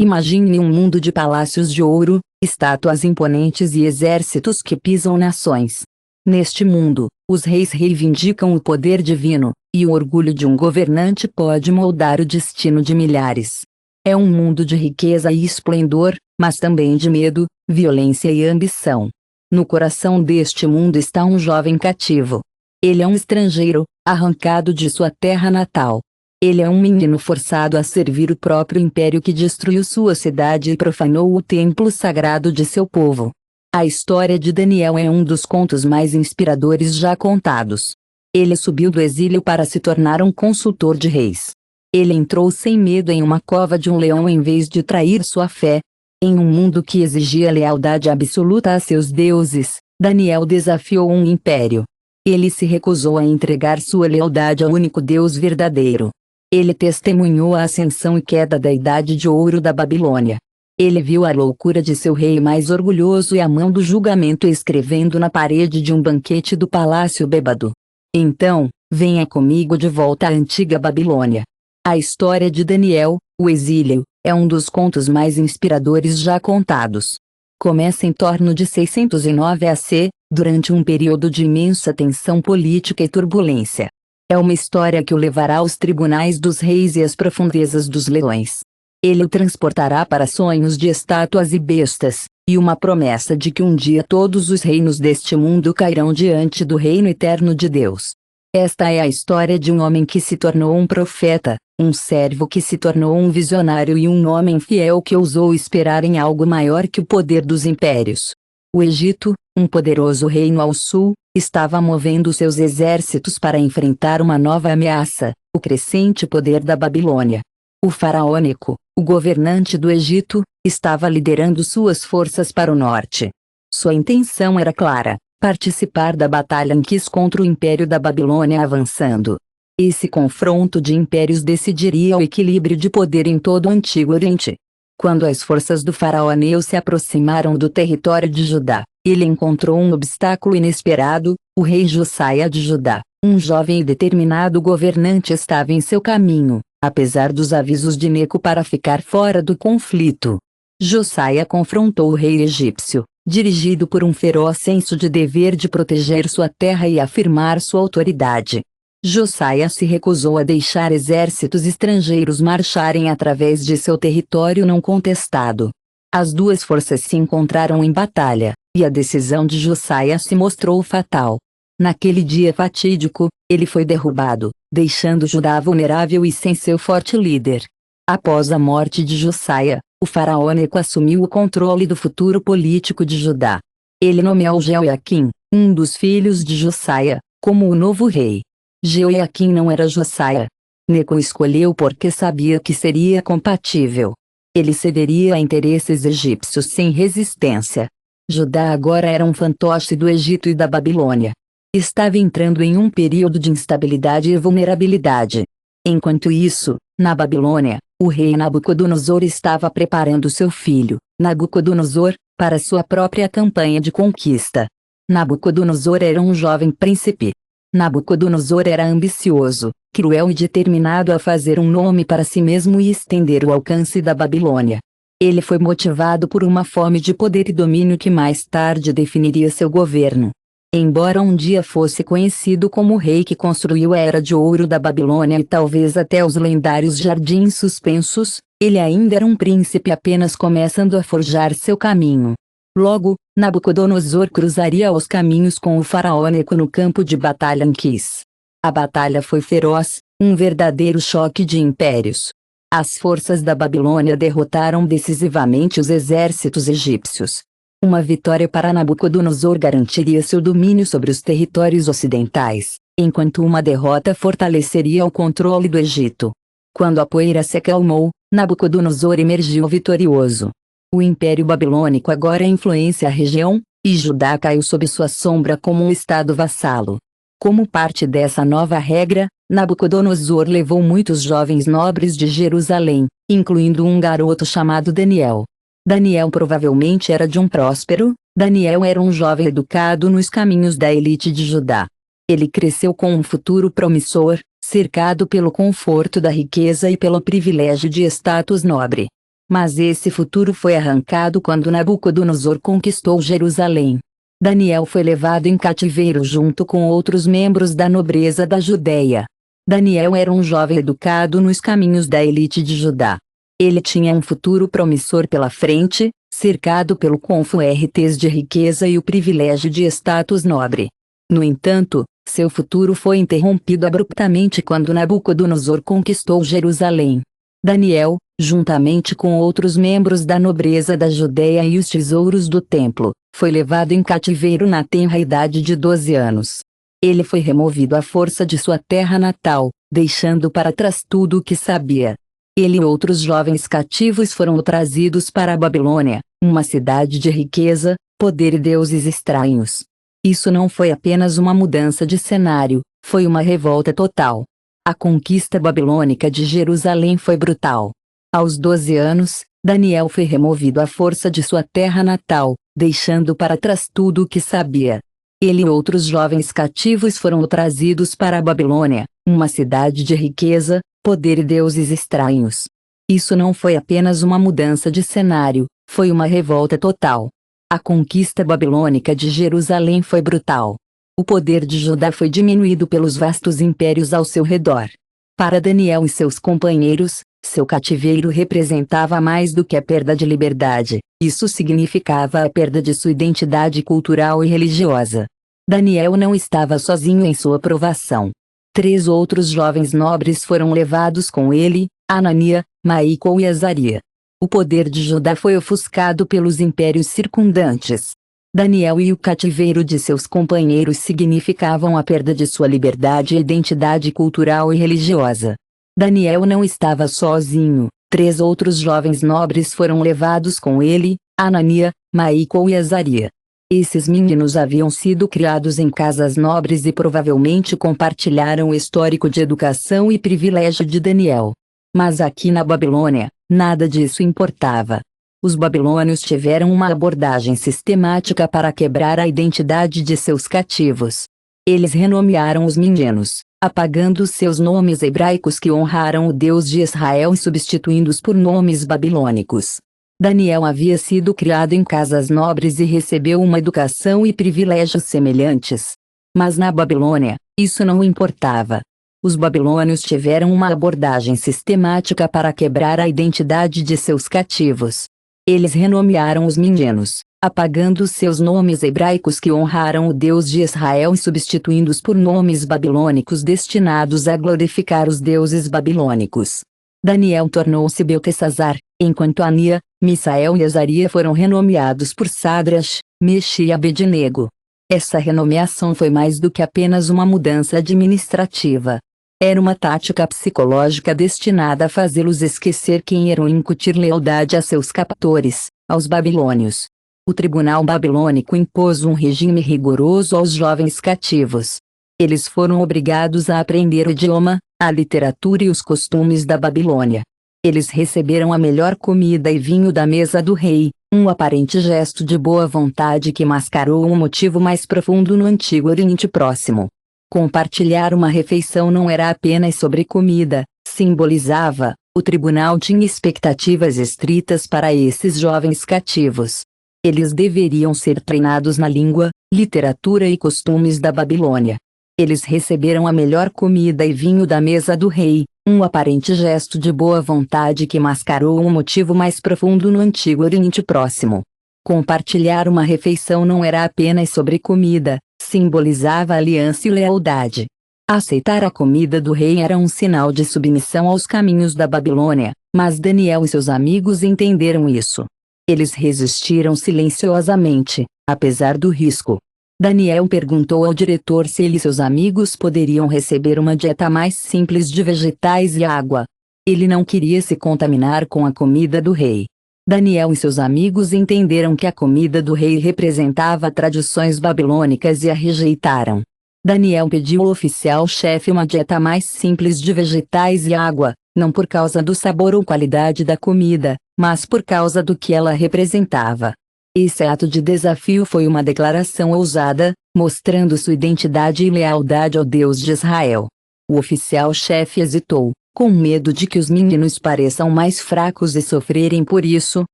Imagine um mundo de palácios de ouro, estátuas imponentes e exércitos que pisam nações. Neste mundo, os reis reivindicam o poder divino, e o orgulho de um governante pode moldar o destino de milhares. É um mundo de riqueza e esplendor, mas também de medo, violência e ambição. No coração deste mundo está um jovem cativo. Ele é um estrangeiro, arrancado de sua terra natal. Ele é um menino forçado a servir o próprio império que destruiu sua cidade e profanou o templo sagrado de seu povo. A história de Daniel é um dos contos mais inspiradores já contados. Ele subiu do exílio para se tornar um consultor de reis. Ele entrou sem medo em uma cova de um leão em vez de trair sua fé. Em um mundo que exigia lealdade absoluta a seus deuses, Daniel desafiou um império. Ele se recusou a entregar sua lealdade ao único Deus verdadeiro. Ele testemunhou a ascensão e queda da Idade de Ouro da Babilônia. Ele viu a loucura de seu rei mais orgulhoso e a mão do julgamento escrevendo na parede de um banquete do palácio bêbado. Então, venha comigo de volta à antiga Babilônia. A história de Daniel, o exílio, é um dos contos mais inspiradores já contados. Começa em torno de 609 AC, durante um período de imensa tensão política e turbulência. É uma história que o levará aos tribunais dos reis e às profundezas dos leões. Ele o transportará para sonhos de estátuas e bestas, e uma promessa de que um dia todos os reinos deste mundo cairão diante do reino eterno de Deus. Esta é a história de um homem que se tornou um profeta, um servo que se tornou um visionário e um homem fiel que ousou esperar em algo maior que o poder dos impérios. O Egito, um poderoso reino ao sul, estava movendo seus exércitos para enfrentar uma nova ameaça, o crescente poder da Babilônia. O faraó Neco, o governante do Egito, estava liderando suas forças para o norte. Sua intenção era clara: participar da batalha Anquis contra o Império da Babilônia avançando. Esse confronto de impérios decidiria o equilíbrio de poder em todo o Antigo Oriente. Quando as forças do faraó Neo se aproximaram do território de Judá, ele encontrou um obstáculo inesperado: o rei Josaia de Judá, um jovem e determinado governante, estava em seu caminho, apesar dos avisos de Neco para ficar fora do conflito. Josaia confrontou o rei egípcio, dirigido por um feroz senso de dever de proteger sua terra e afirmar sua autoridade. Josaia se recusou a deixar exércitos estrangeiros marcharem através de seu território não contestado. As duas forças se encontraram em batalha, e a decisão de Josaia se mostrou fatal. Naquele dia fatídico, ele foi derrubado, deixando Judá vulnerável e sem seu forte líder. Após a morte de Josaia, o faraó Neco assumiu o controle do futuro político de Judá. Ele nomeou Jeoiaquim, um dos filhos de Josaia, como o novo rei. Jeoiaquim não era Josaia. Neco escolheu porque sabia que seria compatível. Ele cederia a interesses egípcios sem resistência. Judá agora era um fantoche do Egito e da Babilônia. Estava entrando em um período de instabilidade e vulnerabilidade. Enquanto isso, na Babilônia, o rei Nabucodonosor estava preparando seu filho, Nabucodonosor, para sua própria campanha de conquista. Nabucodonosor era um jovem príncipe. Nabucodonosor era ambicioso, cruel e determinado a fazer um nome para si mesmo e estender o alcance da Babilônia. Ele foi motivado por uma fome de poder e domínio que mais tarde definiria seu governo. Embora um dia fosse conhecido como o rei que construiu a Era de Ouro da Babilônia e talvez até os lendários Jardins Suspensos, ele ainda era um príncipe apenas começando a forjar seu caminho. Logo, Nabucodonosor cruzaria os caminhos com o faraó Neco no campo de batalha Anquis. A batalha foi feroz, um verdadeiro choque de impérios. As forças da Babilônia derrotaram decisivamente os exércitos egípcios. Uma vitória para Nabucodonosor garantiria seu domínio sobre os territórios ocidentais, enquanto uma derrota fortaleceria o controle do Egito. Quando a poeira se acalmou, Nabucodonosor emergiu vitorioso. O Império Babilônico agora influencia a região, e Judá caiu sob sua sombra como um estado vassalo. Como parte dessa nova regra, Nabucodonosor levou muitos jovens nobres de Jerusalém, incluindo um garoto chamado Daniel. Daniel provavelmente era de um próspero. Daniel era um jovem educado nos caminhos da elite de Judá. Ele cresceu com um futuro promissor, cercado pelo conforto da riqueza e pelo privilégio de status nobre. Mas esse futuro foi arrancado quando Nabucodonosor conquistou Jerusalém. Daniel foi levado em cativeiro junto com outros membros da nobreza da Judéia. Daniel era um jovem educado nos caminhos da elite de Judá. Ele tinha um futuro promissor pela frente, cercado pelo confortos de riqueza e o privilégio de status nobre. No entanto, seu futuro foi interrompido abruptamente quando Nabucodonosor conquistou Jerusalém. Daniel, juntamente com outros membros da nobreza da Judéia e os tesouros do templo, foi levado em cativeiro na tenra idade de 12 anos. Ele foi removido à força de sua terra natal, deixando para trás tudo o que sabia. Ele e outros jovens cativos foram trazidos para a Babilônia, uma cidade de riqueza, poder e deuses estranhos. Isso não foi apenas uma mudança de cenário, foi uma revolta total. A conquista babilônica de Jerusalém foi brutal. Aos 12 anos, Daniel foi removido à força de sua terra natal, deixando para trás tudo o que sabia. Ele e outros jovens cativos foram trazidos para a Babilônia, uma cidade de riqueza, poder e deuses estranhos. Isso não foi apenas uma mudança de cenário, foi uma revolta total. A conquista babilônica de Jerusalém foi brutal. O poder de Judá foi diminuído pelos vastos impérios ao seu redor. Para Daniel e seus companheiros, seu cativeiro representava mais do que a perda de liberdade, isso significava a perda de sua identidade cultural e religiosa. Daniel não estava sozinho em sua provação. 3 outros jovens nobres foram levados com ele, Anania, Micael e Azaria. O poder de Judá foi ofuscado pelos impérios circundantes. Daniel e o cativeiro de seus companheiros significavam a perda de sua liberdade e identidade cultural e religiosa. Daniel não estava sozinho, 3 outros jovens nobres foram levados com ele, Anania, Micael e Azaria. Esses meninos haviam sido criados em casas nobres e provavelmente compartilharam o histórico de educação e privilégio de Daniel. Mas aqui na Babilônia, nada disso importava. Os babilônios tiveram uma abordagem sistemática para quebrar a identidade de seus cativos. Eles renomearam os meninos, apagando seus nomes hebraicos que honraram o Deus de Israel e substituindo-os por nomes babilônicos. Daniel havia sido criado em casas nobres e recebeu uma educação e privilégios semelhantes. Mas na Babilônia, isso não importava. Os babilônios tiveram uma abordagem sistemática para quebrar a identidade de seus cativos. Eles renomearam os meninos, apagando seus nomes hebraicos que honraram o Deus de Israel e substituindo-os por nomes babilônicos destinados a glorificar os deuses babilônicos. Daniel tornou-se Beltesazar, enquanto Ania, Misael e Azaria foram renomeados por Sadrach, Mexe e Abednego. Essa renomeação foi mais do que apenas uma mudança administrativa. Era uma tática psicológica destinada a fazê-los esquecer quem eram e incutir lealdade a seus captores, aos babilônios. O tribunal babilônico impôs um regime rigoroso aos jovens cativos. Eles foram obrigados a aprender o idioma, a literatura e os costumes da Babilônia. Eles receberam a melhor comida e vinho da mesa do rei, um aparente gesto de boa vontade que mascarou um motivo mais profundo no Antigo Oriente Próximo. Compartilhar uma refeição não era apenas sobre comida, simbolizava, o tribunal tinha expectativas estritas para esses jovens cativos. Eles deveriam ser treinados na língua, literatura e costumes da Babilônia. Eles receberam a melhor comida e vinho da mesa do rei, um aparente gesto de boa vontade que mascarou um motivo mais profundo no Antigo Oriente Próximo. Compartilhar uma refeição não era apenas sobre comida, simbolizava aliança e lealdade. Aceitar a comida do rei era um sinal de submissão aos caminhos da Babilônia, mas Daniel e seus amigos entenderam isso. Eles resistiram silenciosamente, apesar do risco. Daniel perguntou ao diretor se ele e seus amigos poderiam receber uma dieta mais simples de vegetais e água. Ele não queria se contaminar com a comida do rei. Daniel e seus amigos entenderam que a comida do rei representava tradições babilônicas e a rejeitaram. Daniel pediu ao oficial-chefe uma dieta mais simples de vegetais e água, não por causa do sabor ou qualidade da comida, mas por causa do que ela representava. Esse ato de desafio foi uma declaração ousada, mostrando sua identidade e lealdade ao Deus de Israel. O oficial-chefe hesitou, com medo de que os meninos pareçam mais fracos e sofrerem por isso,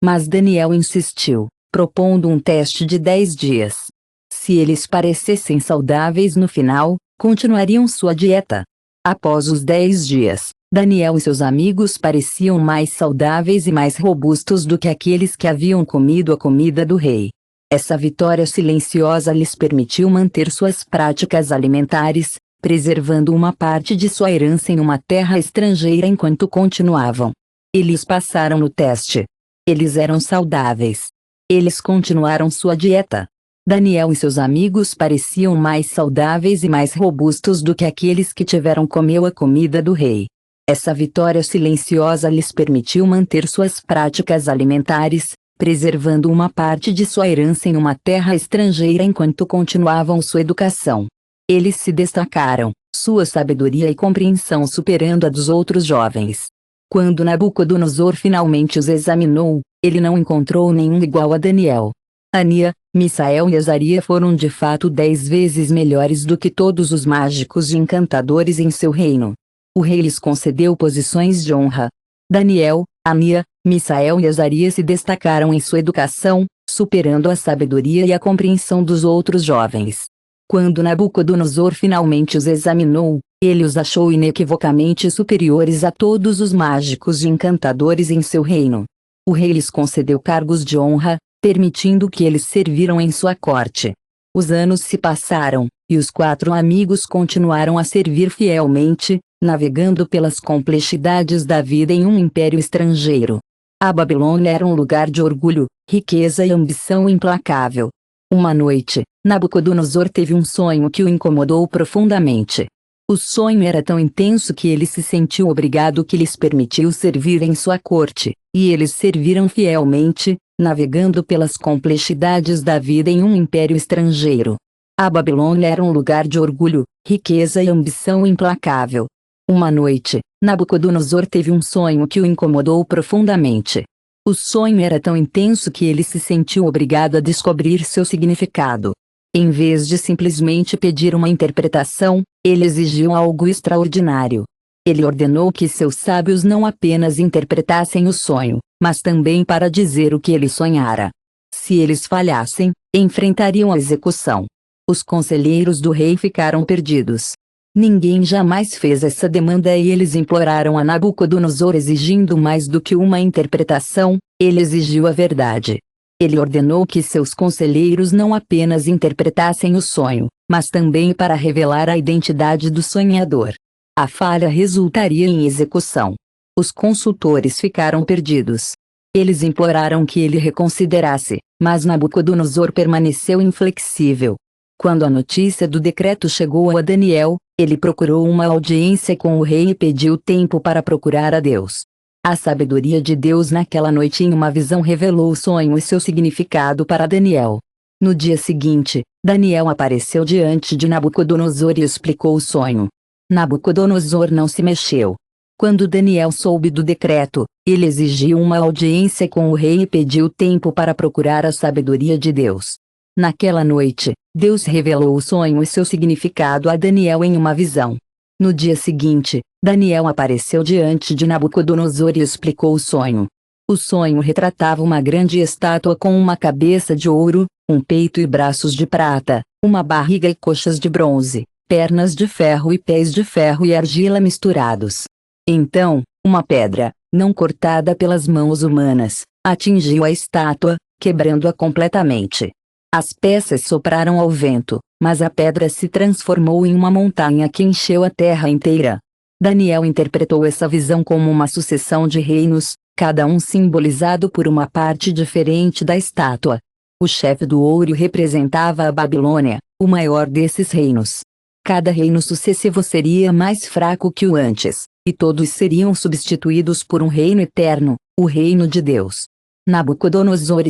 mas Daniel insistiu, propondo um teste de 10 dias. Se eles parecessem saudáveis no final, continuariam sua dieta. Após os 10 dias, Daniel e seus amigos pareciam mais saudáveis e mais robustos do que aqueles que haviam comido a comida do rei. Essa vitória silenciosa lhes permitiu manter suas práticas alimentares, preservando uma parte de sua herança em uma terra estrangeira enquanto continuavam. Eles passaram no teste. Eles eram saudáveis. Eles continuaram sua dieta. Daniel e seus amigos pareciam mais saudáveis e mais robustos do que aqueles que tiveram comido a comida do rei. Essa vitória silenciosa lhes permitiu manter suas práticas alimentares, preservando uma parte de sua herança em uma terra estrangeira enquanto continuavam sua educação. Eles se destacaram, sua sabedoria e compreensão superando a dos outros jovens. Quando Nabucodonosor finalmente os examinou, ele não encontrou nenhum igual a Daniel. Ania, Misael e Azaria foram de fato 10 vezes melhores do que todos os mágicos e encantadores em seu reino. O rei lhes concedeu posições de honra. Daniel, Ania, Misael e Azaria se destacaram em sua educação, superando a sabedoria e a compreensão dos outros jovens. Quando Nabucodonosor finalmente os examinou, ele os achou inequivocamente superiores a todos os mágicos e encantadores em seu reino. O rei lhes concedeu cargos de honra, permitindo que eles serviram em sua corte. Os anos se passaram, e os 4 amigos continuaram a servir fielmente, navegando pelas complexidades da vida em um império estrangeiro. A Babilônia era um lugar de orgulho, riqueza e ambição implacável. Uma noite, Nabucodonosor teve um sonho que o incomodou profundamente. O sonho era tão intenso que ele se sentiu obrigado que lhes permitiu servir em sua corte, e eles serviram fielmente, navegando pelas complexidades da vida em um império estrangeiro. A Babilônia era um lugar de orgulho, riqueza e ambição implacável. Uma noite, Nabucodonosor teve um sonho que o incomodou profundamente. O sonho era tão intenso que ele se sentiu obrigado a descobrir seu significado. Em vez de simplesmente pedir uma interpretação, ele exigiu algo extraordinário. Ele ordenou que seus sábios não apenas interpretassem o sonho, mas também para dizer o que ele sonhara. Se eles falhassem, enfrentariam a execução. Os conselheiros do rei ficaram perdidos. Ninguém jamais fez essa demanda e eles imploraram a Nabucodonosor exigindo mais do que uma interpretação, ele exigiu a verdade. Ele ordenou que seus conselheiros não apenas interpretassem o sonho, mas também para revelar a identidade do sonhador. A falha resultaria em execução. Os consultores ficaram perdidos. Eles imploraram que ele reconsiderasse, mas Nabucodonosor permaneceu inflexível. Quando a notícia do decreto chegou a Daniel, ele procurou uma audiência com o rei e pediu tempo para procurar a Deus. A sabedoria de Deus naquela noite em uma visão revelou o sonho e seu significado para Daniel. No dia seguinte, Daniel apareceu diante de Nabucodonosor e explicou o sonho. Nabucodonosor não se mexeu. Quando Daniel soube do decreto, ele exigiu uma audiência com o rei e pediu tempo para procurar a sabedoria de Deus. Naquela noite, Deus revelou o sonho e seu significado a Daniel em uma visão. No dia seguinte, Daniel apareceu diante de Nabucodonosor e explicou o sonho. O sonho retratava uma grande estátua com uma cabeça de ouro, um peito e braços de prata, uma barriga e coxas de bronze, pernas de ferro e pés de ferro e argila misturados. Então, uma pedra, não cortada pelas mãos humanas, atingiu a estátua, quebrando-a completamente. As peças sopraram ao vento, mas a pedra se transformou em uma montanha que encheu a terra inteira. Daniel interpretou essa visão como uma sucessão de reinos, cada um simbolizado por uma parte diferente da estátua. O chefe do ouro representava a Babilônia, o maior desses reinos. Cada reino sucessivo seria mais fraco que o antes, e todos seriam substituídos por um reino eterno, o reino de Deus. Nabucodonosor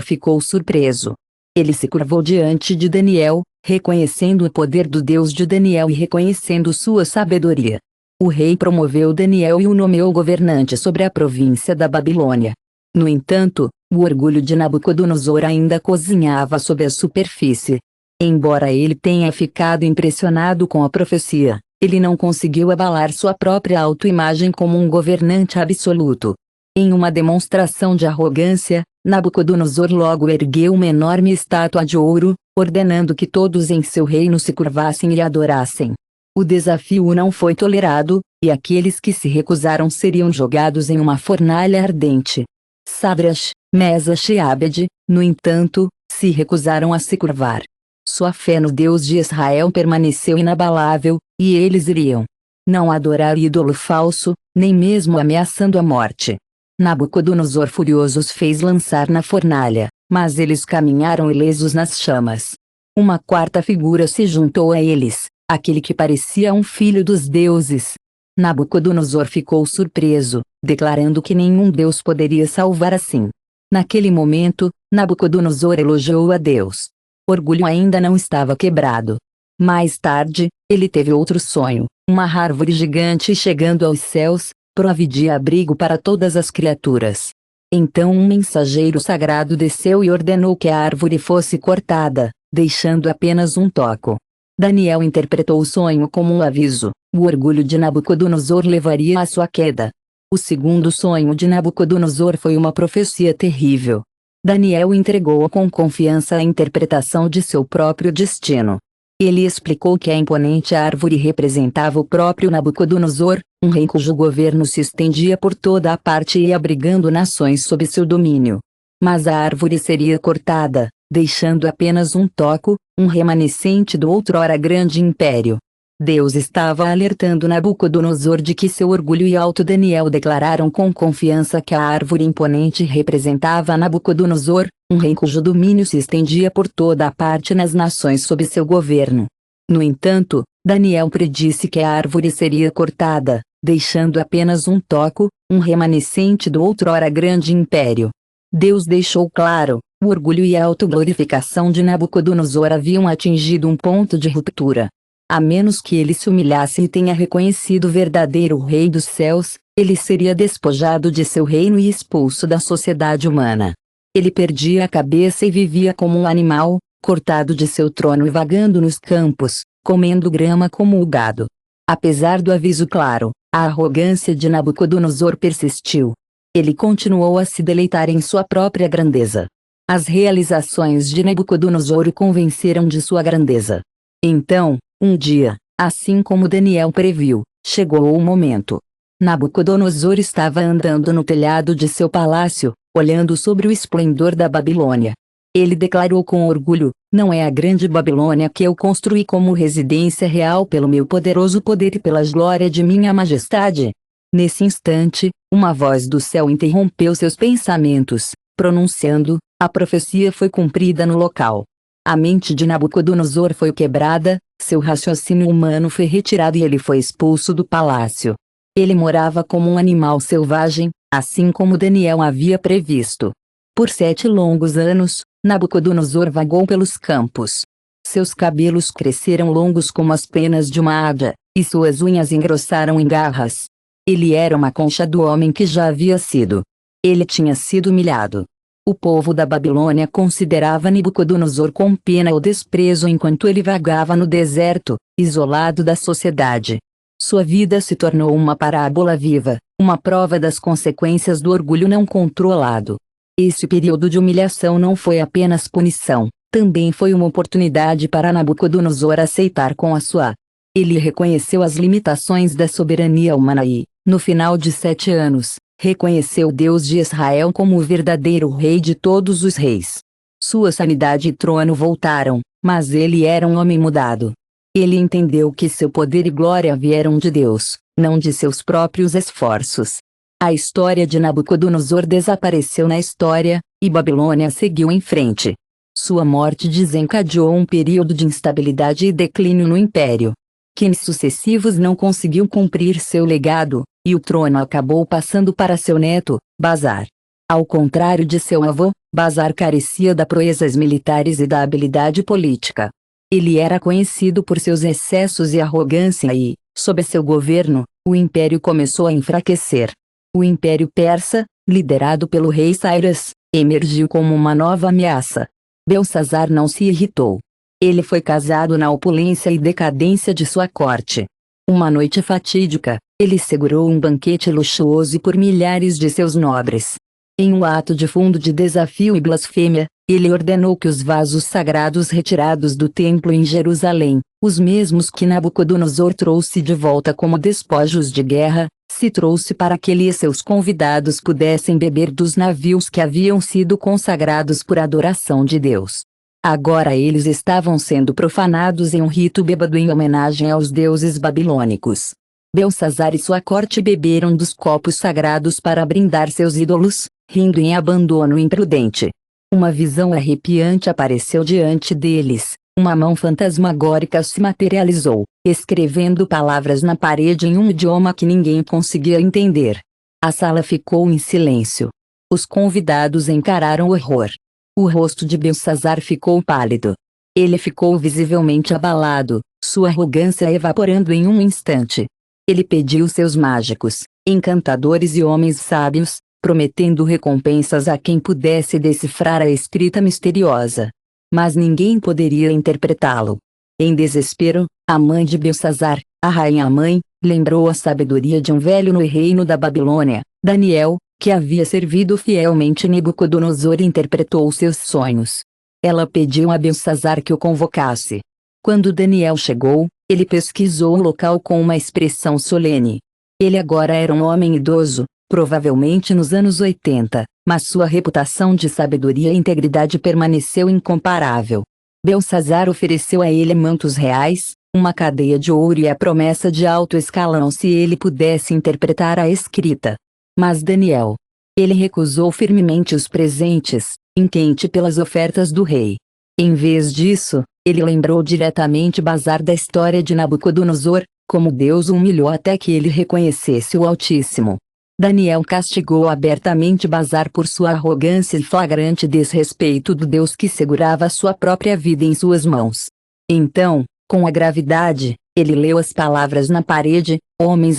ficou surpreso. Ele se curvou diante de Daniel, reconhecendo o poder do Deus de Daniel e reconhecendo sua sabedoria. O rei promoveu Daniel e o nomeou governante sobre a província da Babilônia. No entanto, o orgulho de Nabucodonosor ainda cozinhava sob a superfície. Embora ele tenha ficado impressionado com a profecia, Ele não conseguiu abalar sua própria autoimagem como um governante absoluto. Em uma demonstração de arrogância, Nabucodonosor logo ergueu uma enorme estátua de ouro, ordenando que todos em seu reino se curvassem e adorassem. O desafio não foi tolerado, e aqueles que se recusaram seriam jogados em uma fornalha ardente. Sadraque, Mesaque e Abed, no entanto, se recusaram a se curvar. Sua fé no Deus de Israel permaneceu inabalável, e eles iriam não adorar ídolo falso, nem mesmo ameaçando a morte. Nabucodonosor furioso os fez lançar na fornalha, mas eles caminharam ilesos nas chamas. Uma quarta figura se juntou a eles, aquele que parecia um filho dos deuses. Nabucodonosor ficou surpreso, declarando que nenhum deus poderia salvar assim. Naquele momento, Nabucodonosor elogiou a Deus. Orgulho ainda não estava quebrado. Mais tarde, ele teve outro sonho, uma árvore gigante chegando aos céus, providia abrigo para todas as criaturas. Então um mensageiro sagrado desceu e ordenou que a árvore fosse cortada, deixando apenas um toco. Daniel interpretou o sonho como um aviso: o orgulho de Nabucodonosor levaria à sua queda. O segundo sonho de Nabucodonosor foi uma profecia terrível. Daniel entregou com confiança a interpretação de seu próprio destino. Ele explicou que a imponente árvore representava o próprio Nabucodonosor, um rei cujo governo se estendia por toda a parte e abrigando nações sob seu domínio. Mas a árvore seria cortada, deixando apenas um toco, um remanescente do outrora grande império. Deus estava alertando Nabucodonosor de que seu orgulho e alto Daniel declararam com confiança que a árvore imponente representava Nabucodonosor, um rei cujo domínio se estendia por toda a parte nas nações sob seu governo. No entanto, Daniel predisse que a árvore seria cortada, deixando apenas um toco, um remanescente do outrora grande império. Deus deixou claro: o orgulho e a autoglorificação de Nabucodonosor haviam atingido um ponto de ruptura. A menos que ele se humilhasse e tenha reconhecido o verdadeiro Rei dos céus, ele seria despojado de seu reino e expulso da sociedade humana. Ele perdia a cabeça e vivia como um animal, cortado de seu trono e vagando nos campos, comendo grama como o gado. Apesar do aviso claro, a arrogância de Nabucodonosor persistiu. Ele continuou a se deleitar em sua própria grandeza. As realizações de Nabucodonosor o convenceram de sua grandeza. Então, um dia, assim como Daniel previu, chegou o momento. Nabucodonosor estava andando no telhado de seu palácio, olhando sobre o esplendor da Babilônia. Ele declarou com orgulho: não é a grande Babilônia que eu construí como residência real pelo meu poderoso poder e pela glória de minha majestade? Nesse instante, uma voz do céu interrompeu seus pensamentos, pronunciando: a profecia foi cumprida no local. A mente de Nabucodonosor foi quebrada, seu raciocínio humano foi retirado e ele foi expulso do palácio. Ele morava como um animal selvagem, assim como Daniel havia previsto. Por 7 longos anos, Nabucodonosor vagou pelos campos. Seus cabelos cresceram longos como as penas de uma águia, e suas unhas engrossaram em garras. Ele era uma concha do homem que já havia sido. Ele tinha sido humilhado. O povo da Babilônia considerava Nabucodonosor com pena ou desprezo enquanto ele vagava no deserto, isolado da sociedade. Sua vida se tornou uma parábola viva, uma prova das consequências do orgulho não controlado. Esse período de humilhação não foi apenas punição, também foi uma oportunidade para Nabucodonosor aceitar com a sua. Ele reconheceu as limitações da soberania humana e, no final de 7 anos, reconheceu o Deus de Israel como o verdadeiro Rei de todos os reis. Sua sanidade e trono voltaram, mas ele era um homem mudado. Ele entendeu que seu poder e glória vieram de Deus, não de seus próprios esforços. A história de Nabucodonosor desapareceu na história, e Babilônia seguiu em frente. Sua morte desencadeou um período de instabilidade e declínio no império. Kings sucessivos não conseguiu cumprir seu legado, e o trono acabou passando para seu neto, Bazar. Ao contrário de seu avô, Bazar carecia da proezas militares e da habilidade política. Ele era conhecido por seus excessos e arrogância e, sob seu governo, o império começou a enfraquecer. O Império Persa, liderado pelo rei Cyrus, emergiu como uma nova ameaça. Belsazar não se irritou. Ele foi casado na opulência e decadência de sua corte. Uma noite fatídica, ele segurou um banquete luxuoso por milhares de seus nobres. Em um ato de fundo de desafio e blasfêmia, ele ordenou que os vasos sagrados retirados do templo em Jerusalém, os mesmos que Nabucodonosor trouxe de volta como despojos de guerra, se trouxe para que ele e seus convidados pudessem beber dos navios que haviam sido consagrados por adoração de Deus. Agora eles estavam sendo profanados em um rito bêbado em homenagem aos deuses babilônicos. Belsazar e sua corte beberam dos copos sagrados para brindar seus ídolos, rindo em abandono imprudente. Uma visão arrepiante apareceu diante deles. Uma mão fantasmagórica se materializou, escrevendo palavras na parede em um idioma que ninguém conseguia entender. A sala ficou em silêncio. Os convidados encararam o horror. O rosto de Belsazar ficou pálido. Ele ficou visivelmente abalado, sua arrogância evaporando em um instante. Ele pediu seus mágicos, encantadores e homens sábios, prometendo recompensas a quem pudesse decifrar a escrita misteriosa. Mas ninguém poderia interpretá-lo. Em desespero, a mãe de Belsazar, a rainha-mãe, lembrou a sabedoria de um velho no reino da Babilônia, Daniel, que havia servido fielmente Nabucodonosor e interpretou seus sonhos. Ela pediu a Belsazar que o convocasse. Quando Daniel chegou, ele pesquisou o local com uma expressão solene. Ele agora era um homem idoso, provavelmente nos anos 80, mas sua reputação de sabedoria e integridade permaneceu incomparável. Belsazar ofereceu a ele mantos reais, uma cadeia de ouro e a promessa de alto escalão se ele pudesse interpretar a escrita. Mas Daniel. Ele recusou firmemente os presentes, inquinte pelas ofertas do rei. Em vez disso, ele lembrou diretamente Bazar da história de Nabucodonosor, como Deus o humilhou até que ele reconhecesse o Altíssimo. Daniel castigou abertamente Bazar por sua arrogância e flagrante desrespeito do Deus que segurava sua própria vida em suas mãos. Então, com a gravidade, ele leu as palavras na parede: homens,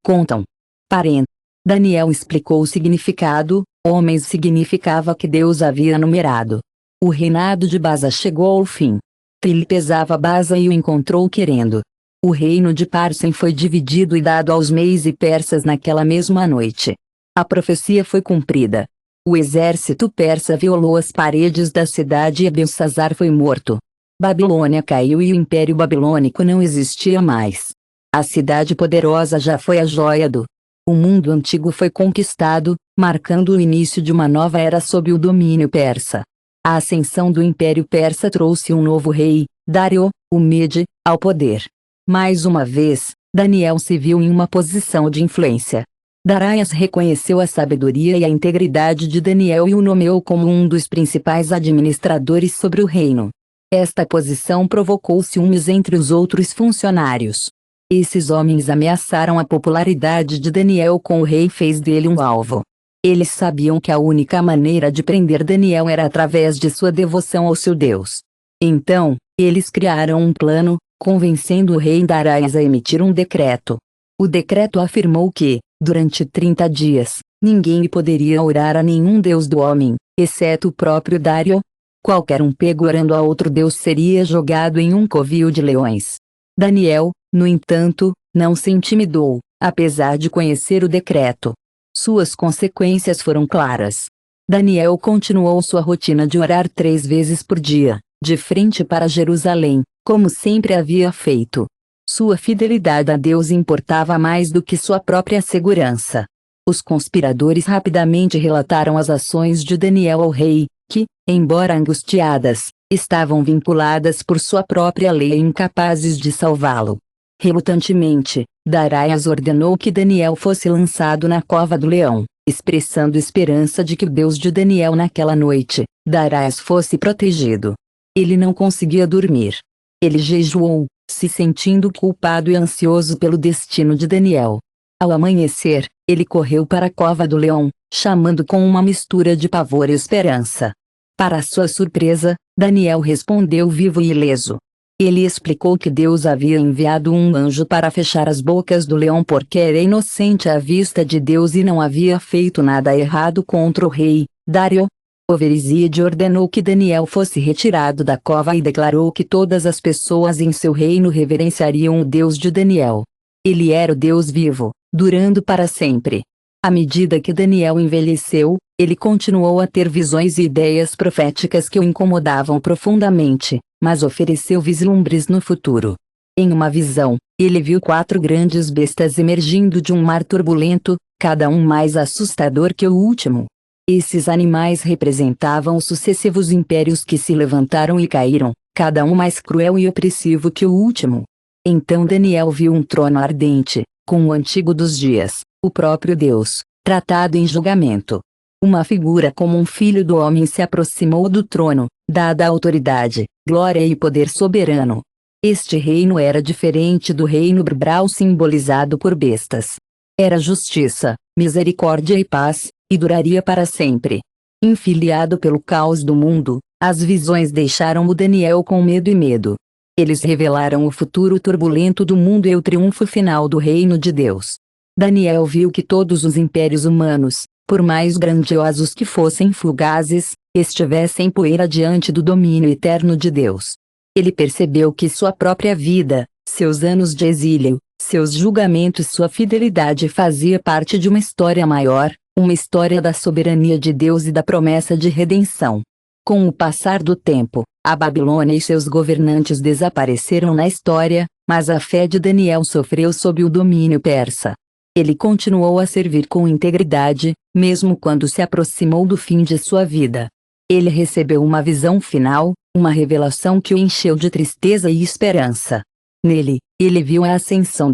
contam. Parem. Daniel explicou o significado: homens significava que Deus havia numerado. O reinado de Baza chegou ao fim. Ele pesava Baza e o encontrou querendo. O reino de Parsem foi dividido e dado aos meis e persas naquela mesma noite. A profecia foi cumprida. O exército persa violou as paredes da cidade e Belsazar foi morto. Babilônia caiu e o Império Babilônico não existia mais. A cidade poderosa já foi a joia do O mundo antigo foi conquistado, marcando o início de uma nova era sob o domínio persa. A ascensão do Império Persa trouxe um novo rei, Dário, o Mede, ao poder. Mais uma vez, Daniel se viu em uma posição de influência. Darius reconheceu a sabedoria e a integridade de Daniel e o nomeou como um dos principais administradores sobre o reino. Esta posição provocou ciúmes entre os outros funcionários. Esses homens ameaçaram a popularidade de Daniel com o rei e fez dele um alvo. Eles sabiam que a única maneira de prender Daniel era através de sua devoção ao seu Deus. Então, eles criaram um plano, convencendo o rei Darius a emitir um decreto. O decreto afirmou que, durante 30 dias, ninguém poderia orar a nenhum deus do homem, exceto o próprio Dário. Qualquer um pego orando a outro deus seria jogado em um covil de leões. Daniel, no entanto, não se intimidou, apesar de conhecer o decreto. Suas consequências foram claras. Daniel continuou sua rotina de orar 3 vezes por dia, de frente para Jerusalém, como sempre havia feito. Sua fidelidade a Deus importava mais do que sua própria segurança. Os conspiradores rapidamente relataram as ações de Daniel ao rei, que, embora angustiadas, estavam vinculadas por sua própria lei e incapazes de salvá-lo. Relutantemente, Darius ordenou que Daniel fosse lançado na cova do leão, expressando esperança de que o Deus de Daniel naquela noite, Darius, fosse protegido. Ele não conseguia dormir. Ele jejuou, se sentindo culpado e ansioso pelo destino de Daniel. Ao amanhecer, ele correu para a cova do leão, chamando com uma mistura de pavor e esperança. Para sua surpresa, Daniel respondeu vivo e ileso. Ele explicou que Deus havia enviado um anjo para fechar as bocas do leão porque era inocente à vista de Deus e não havia feito nada errado contra o rei, Dário. Overizide ordenou que Daniel fosse retirado da cova e declarou que todas as pessoas em seu reino reverenciariam o Deus de Daniel. Ele era o Deus vivo, durando para sempre. À medida que Daniel envelheceu, ele continuou a ter visões e ideias proféticas que o incomodavam profundamente, mas ofereceu vislumbres no futuro. Em uma visão, ele viu 4 grandes bestas emergindo de um mar turbulento, cada um mais assustador que o último. Esses animais representavam os sucessivos impérios que se levantaram e caíram, cada um mais cruel e opressivo que o último. Então Daniel viu um trono ardente, com o antigo dos dias, o próprio Deus, tratado em julgamento. Uma figura como um filho do homem se aproximou do trono, dada a autoridade, glória e poder soberano. Este reino era diferente do reino brbral simbolizado por bestas. Era justiça, misericórdia e paz, e duraria para sempre. Enfiliado pelo caos do mundo, as visões deixaram o Daniel com medo e medo. Eles revelaram o futuro turbulento do mundo e o triunfo final do reino de Deus. Daniel viu que todos os impérios humanos, por mais grandiosos que fossem fugazes, estivessem poeira diante do domínio eterno de Deus. Ele percebeu que sua própria vida, seus anos de exílio, seus julgamentos e sua fidelidade fazia parte de uma história maior, uma história da soberania de Deus e da promessa de redenção. Com o passar do tempo, a Babilônia e seus governantes desapareceram na história, mas a fé de Daniel sofreu sob o domínio persa. Ele continuou a servir com integridade, mesmo quando se aproximou do fim de sua vida. Ele recebeu uma visão final, uma revelação que o encheu de tristeza e esperança. Nele, ele viu a ascensão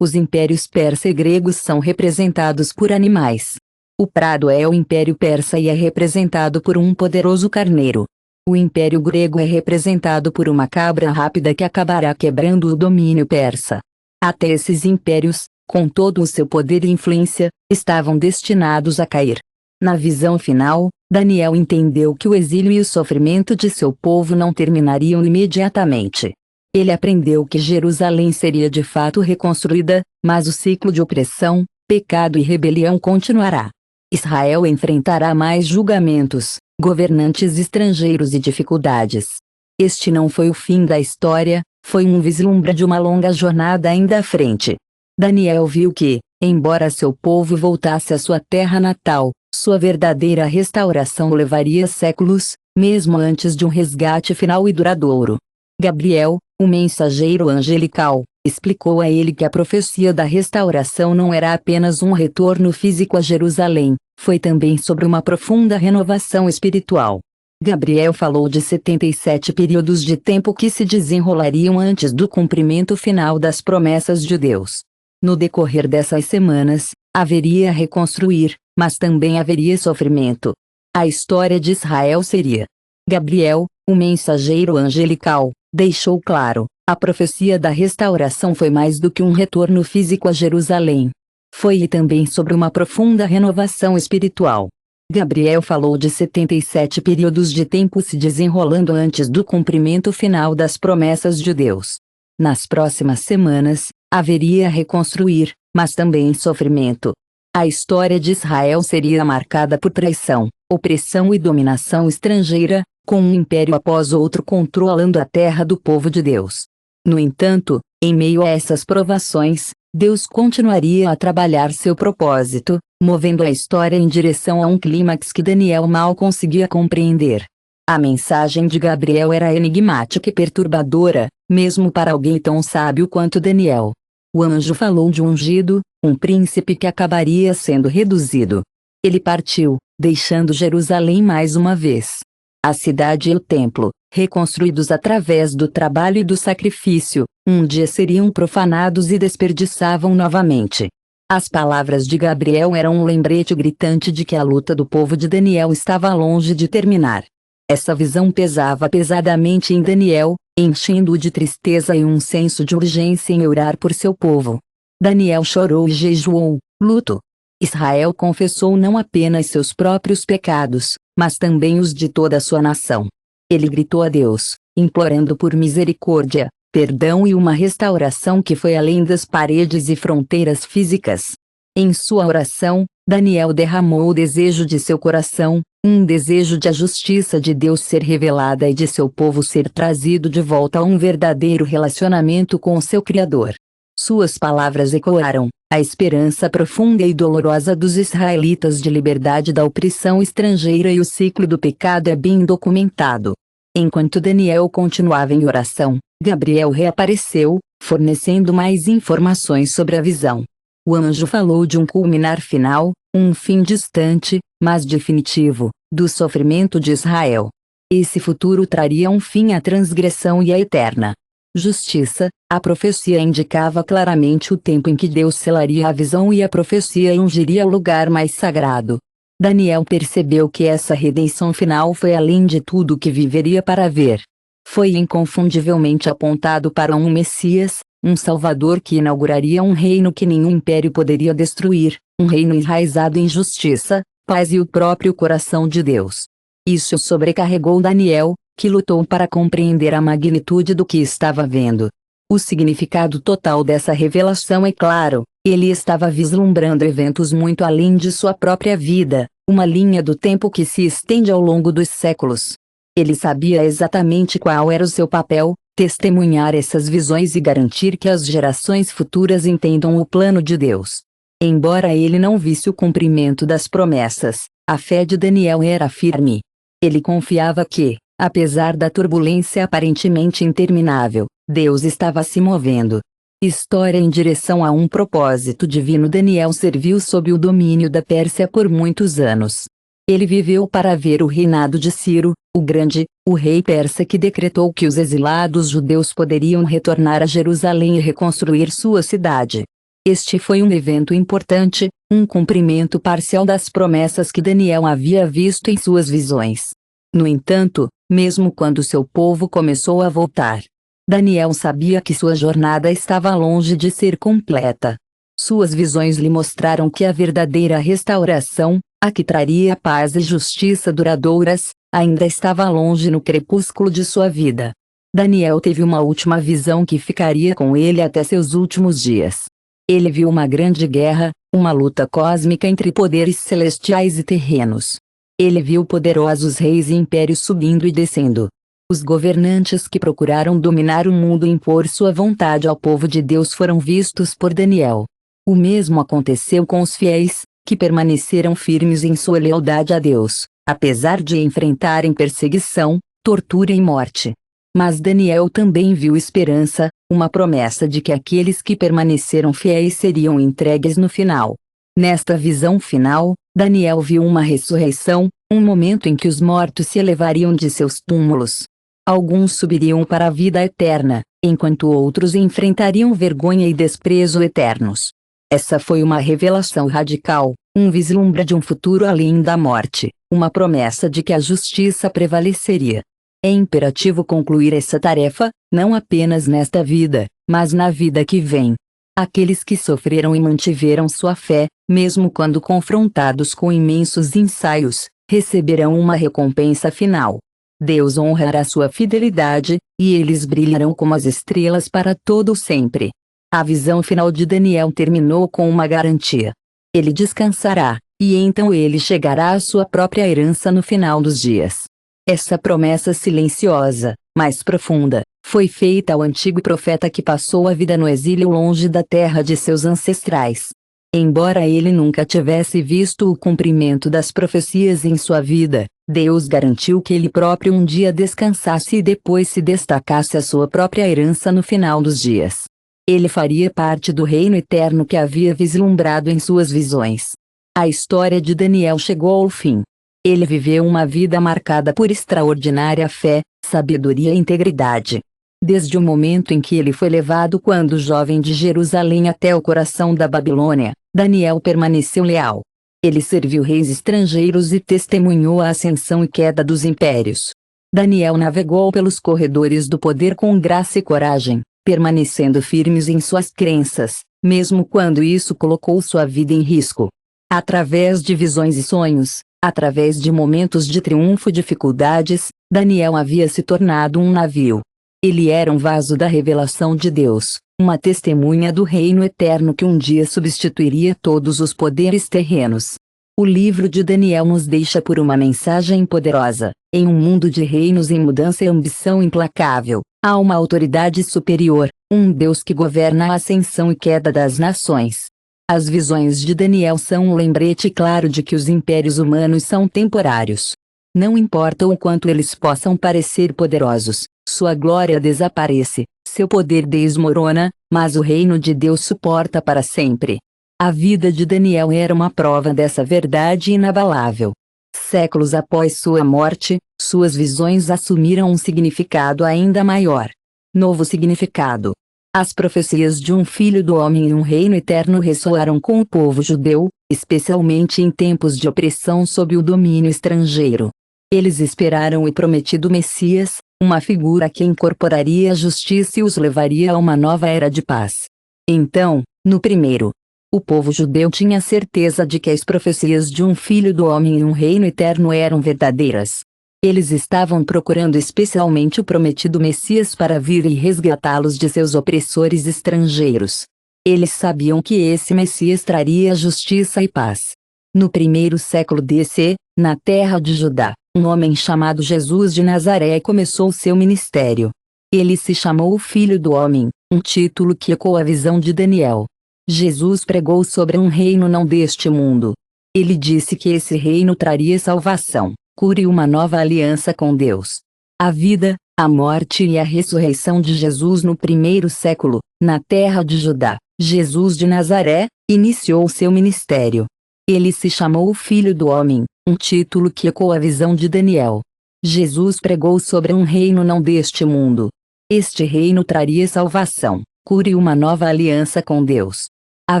Os impérios persa e gregos são representados por animais. O prado é o Império Persa e é representado por um poderoso carneiro. O Império Grego é representado por uma cabra rápida que acabará quebrando o domínio persa. Até esses impérios, com todo o seu poder e influência, estavam destinados a cair. Na visão final, Daniel entendeu que o exílio e o sofrimento de seu povo não terminariam imediatamente. Ele aprendeu que Jerusalém seria de fato reconstruída, mas o ciclo de opressão, pecado e rebelião continuará. Israel enfrentará mais julgamentos, governantes estrangeiros e dificuldades. Este não foi o fim da história, foi um vislumbre de uma longa jornada ainda à frente. Daniel viu que, embora seu povo voltasse à sua terra natal, sua verdadeira restauração levaria séculos, mesmo antes de um resgate final e duradouro. Gabriel, o mensageiro angelical, explicou a ele que a profecia da restauração não era apenas um retorno físico a Jerusalém, foi também sobre uma profunda renovação espiritual. Gabriel falou de 77 períodos de tempo que se desenrolariam antes do cumprimento final das promessas de Deus. No decorrer dessas semanas, haveria reconstruir, mas também haveria sofrimento. A história de Israel seria. Gabriel, o mensageiro angelical, deixou claro, a profecia da restauração foi mais do que um retorno físico a Jerusalém. Foi também sobre uma profunda renovação espiritual. Gabriel falou de 77 períodos de tempo se desenrolando antes do cumprimento final das promessas de Deus. Nas próximas semanas, haveria reconstruir, mas também sofrimento. A história de Israel seria marcada por traição, opressão e dominação estrangeira, com um império após outro controlando a terra do povo de Deus. No entanto, em meio a essas provações, Deus continuaria a trabalhar seu propósito, movendo a história em direção a um clímax que Daniel mal conseguia compreender. A mensagem de Gabriel era enigmática e perturbadora, mesmo para alguém tão sábio quanto Daniel. O anjo falou de um ungido, um príncipe que acabaria sendo reduzido. Ele partiu, deixando Jerusalém mais uma vez. A cidade e o templo, reconstruídos através do trabalho e do sacrifício, um dia seriam profanados e desperdiçavam novamente. As palavras de Gabriel eram um lembrete gritante de que a luta do povo de Daniel estava longe de terminar. Essa visão pesava pesadamente em Daniel, enchendo-o de tristeza e um senso de urgência em orar por seu povo. Daniel chorou e jejuou, luto. Israel confessou não apenas seus próprios pecados, mas também os de toda a sua nação. Ele gritou a Deus, implorando por misericórdia, perdão e uma restauração que foi além das paredes e fronteiras físicas. Em sua oração, Daniel derramou o desejo de seu coração, um desejo de a justiça de Deus ser revelada e de seu povo ser trazido de volta a um verdadeiro relacionamento com seu Criador. Suas palavras ecoaram a esperança profunda e dolorosa dos israelitas de liberdade da opressão estrangeira, e o ciclo do pecado é bem documentado. Enquanto Daniel continuava em oração, Gabriel reapareceu, fornecendo mais informações sobre a visão. O anjo falou de um culminar final, um fim distante, mas definitivo, do sofrimento de Israel. Esse futuro traria um fim à transgressão e à eterna justiça. A profecia indicava claramente o tempo em que Deus selaria a visão e a profecia ungiria o lugar mais sagrado. Daniel percebeu que essa redenção final foi além de tudo o que viveria para ver. Foi inconfundivelmente apontado para um Messias, um Salvador que inauguraria um reino que nenhum império poderia destruir, um reino enraizado em justiça, paz e o próprio coração de Deus. Isso sobrecarregou Daniel, que lutou para compreender a magnitude do que estava vendo. O significado total dessa revelação é claro: ele estava vislumbrando eventos muito além de sua própria vida, uma linha do tempo que se estende ao longo dos séculos. Ele sabia exatamente qual era o seu papel: testemunhar essas visões e garantir que as gerações futuras entendam o plano de Deus. Embora ele não visse o cumprimento das promessas, a fé de Daniel era firme. Ele confiava que, apesar da turbulência aparentemente interminável, Deus estava se movendo. História em direção a um propósito divino. Daniel serviu sob o domínio da Pérsia por muitos anos. Ele viveu para ver o reinado de Ciro, o Grande, o rei persa, que decretou que os exilados judeus poderiam retornar a Jerusalém e reconstruir sua cidade. Este foi um evento importante, um cumprimento parcial das promessas que Daniel havia visto em suas visões. No entanto, mesmo quando seu povo começou a voltar, Daniel sabia que sua jornada estava longe de ser completa. Suas visões lhe mostraram que a verdadeira restauração, a que traria paz e justiça duradouras, ainda estava longe no crepúsculo de sua vida. Daniel teve uma última visão que ficaria com ele até seus últimos dias. Ele viu uma grande guerra, uma luta cósmica entre poderes celestiais e terrenos. Ele viu poderosos reis e impérios subindo e descendo. Os governantes que procuraram dominar o mundo e impor sua vontade ao povo de Deus foram vistos por Daniel. O mesmo aconteceu com os fiéis, que permaneceram firmes em sua lealdade a Deus, apesar de enfrentarem perseguição, tortura e morte. Mas Daniel também viu esperança, uma promessa de que aqueles que permaneceram fiéis seriam entregues no final. Nesta visão final, Daniel viu uma ressurreição, um momento em que os mortos se elevariam de seus túmulos. Alguns subiriam para a vida eterna, enquanto outros enfrentariam vergonha e desprezo eternos. Essa foi uma revelação radical, um vislumbre de um futuro além da morte, uma promessa de que a justiça prevaleceria. É imperativo concluir essa tarefa, não apenas nesta vida, mas na vida que vem. Aqueles que sofreram e mantiveram sua fé, mesmo quando confrontados com imensos ensaios, receberão uma recompensa final. Deus honrará sua fidelidade, e eles brilharão como as estrelas para todo o sempre. A visão final de Daniel terminou com uma garantia. Ele descansará, e então ele chegará à sua própria herança no final dos dias. Essa promessa silenciosa, mas profunda, foi feita ao antigo profeta que passou a vida no exílio longe da terra de seus ancestrais. Embora ele nunca tivesse visto o cumprimento das profecias em sua vida, Deus garantiu que ele próprio um dia descansasse e depois se destacasse a sua própria herança no final dos dias. Ele faria parte do reino eterno que havia vislumbrado em suas visões. A história de Daniel chegou ao fim. Ele viveu uma vida marcada por extraordinária fé, sabedoria e integridade. Desde o momento em que ele foi levado quando jovem de Jerusalém até o coração da Babilônia, Daniel permaneceu leal. Ele serviu reis estrangeiros e testemunhou a ascensão e queda dos impérios. Daniel navegou pelos corredores do poder com graça e coragem, permanecendo firmes em suas crenças, mesmo quando isso colocou sua vida em risco. Através de visões e sonhos, através de momentos de triunfo e dificuldades, Daniel havia se tornado um navio. Ele era um vaso da revelação de Deus, uma testemunha do reino eterno que um dia substituiria todos os poderes terrenos. O livro de Daniel nos deixa por uma mensagem poderosa. Em um mundo de reinos em mudança e ambição implacável, há uma autoridade superior, um Deus que governa a ascensão e queda das nações. As visões de Daniel são um lembrete claro de que os impérios humanos são temporários. Não importa o quanto eles possam parecer poderosos, sua glória desaparece, seu poder desmorona, mas o reino de Deus suporta para sempre. A vida de Daniel era uma prova dessa verdade inabalável. Séculos após sua morte, suas visões assumiram um significado ainda maior. Novo significado. As profecias de um filho do homem e um reino eterno ressoaram com o povo judeu, especialmente em tempos de opressão sob o domínio estrangeiro. Eles esperaram o prometido Messias, uma figura que incorporaria a justiça e os levaria a uma nova era de paz. Então, no primeiro, o povo judeu tinha certeza de que as profecias de um filho do homem e um reino eterno eram verdadeiras. Eles estavam procurando especialmente o prometido Messias para vir e resgatá-los de seus opressores estrangeiros. Eles sabiam que esse Messias traria justiça e paz. No primeiro século DC, na terra de Judá, um homem chamado Jesus de Nazaré começou seu ministério. Ele se chamou o Filho do Homem, um título que ecoa a visão de Daniel. Jesus pregou sobre um reino não deste mundo. Ele disse que esse reino traria salvação, cura e uma nova aliança com Deus. A vida, a morte e a ressurreição de Jesus no primeiro século, na terra de Judá, Jesus de Nazaré, iniciou seu ministério. Ele se chamou o Filho do Homem, um título que ecoa a visão de Daniel. Jesus pregou sobre um reino não deste mundo. Este reino traria salvação, cura e uma nova aliança com Deus. A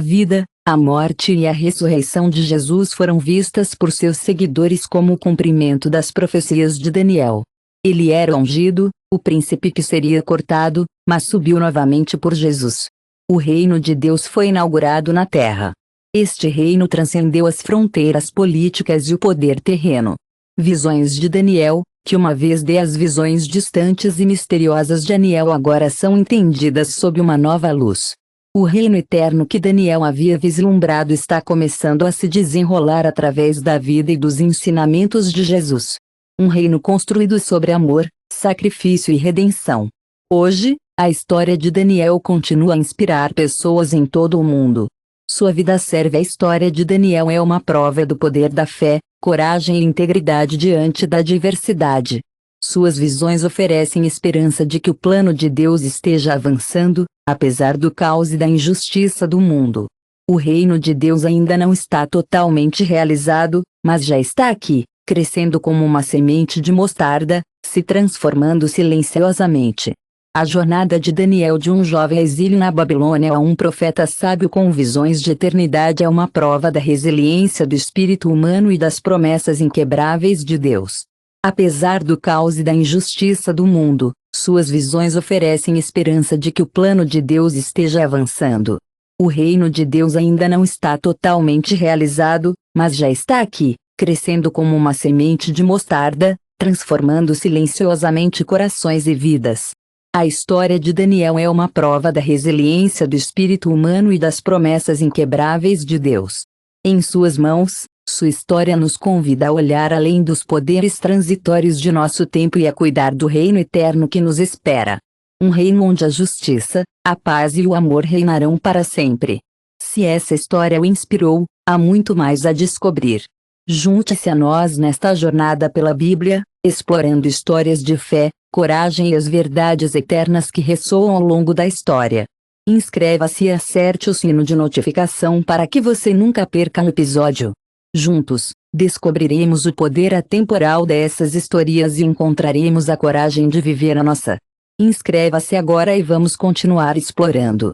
vida, a morte e a ressurreição de Jesus foram vistas por seus seguidores como o cumprimento das profecias de Daniel. Ele era ungido, o príncipe que seria cortado, mas subiu novamente por Jesus. O reino de Deus foi inaugurado na terra. Este reino transcendeu as fronteiras políticas e o poder terreno. Visões de Daniel, que uma vez de as visões distantes e misteriosas de Daniel agora são entendidas sob uma nova luz. O reino eterno que Daniel havia vislumbrado está começando a se desenrolar através da vida e dos ensinamentos de Jesus. Um reino construído sobre amor, sacrifício e redenção. Hoje, a história de Daniel continua a inspirar pessoas em todo o mundo. Sua vida serve à história de Daniel é uma prova do poder da fé, coragem e integridade diante da adversidade. Suas visões oferecem esperança de que o plano de Deus esteja avançando, apesar do caos e da injustiça do mundo. O reino de Deus ainda não está totalmente realizado, mas já está aqui, crescendo como uma semente de mostarda, se transformando silenciosamente. A jornada de Daniel de um jovem exílio na Babilônia a um profeta sábio com visões de eternidade é uma prova da resiliência do espírito humano e das promessas inquebráveis de Deus. Apesar do caos e da injustiça do mundo, suas visões oferecem esperança de que o plano de Deus esteja avançando. O reino de Deus ainda não está totalmente realizado, mas já está aqui, crescendo como uma semente de mostarda, transformando silenciosamente corações e vidas. A história de Daniel é uma prova da resiliência do espírito humano e das promessas inquebráveis de Deus. Em suas mãos, sua história nos convida a olhar além dos poderes transitórios de nosso tempo e a cuidar do reino eterno que nos espera. Um reino onde a justiça, a paz e o amor reinarão para sempre. Se essa história o inspirou, há muito mais a descobrir. Junte-se a nós nesta jornada pela Bíblia, explorando histórias de fé, coragem e as verdades eternas que ressoam ao longo da história. Inscreva-se e acerte o sino de notificação para que você nunca perca um episódio. Juntos, descobriremos o poder atemporal dessas histórias e encontraremos a coragem de viver a nossa. Inscreva-se agora e vamos continuar explorando.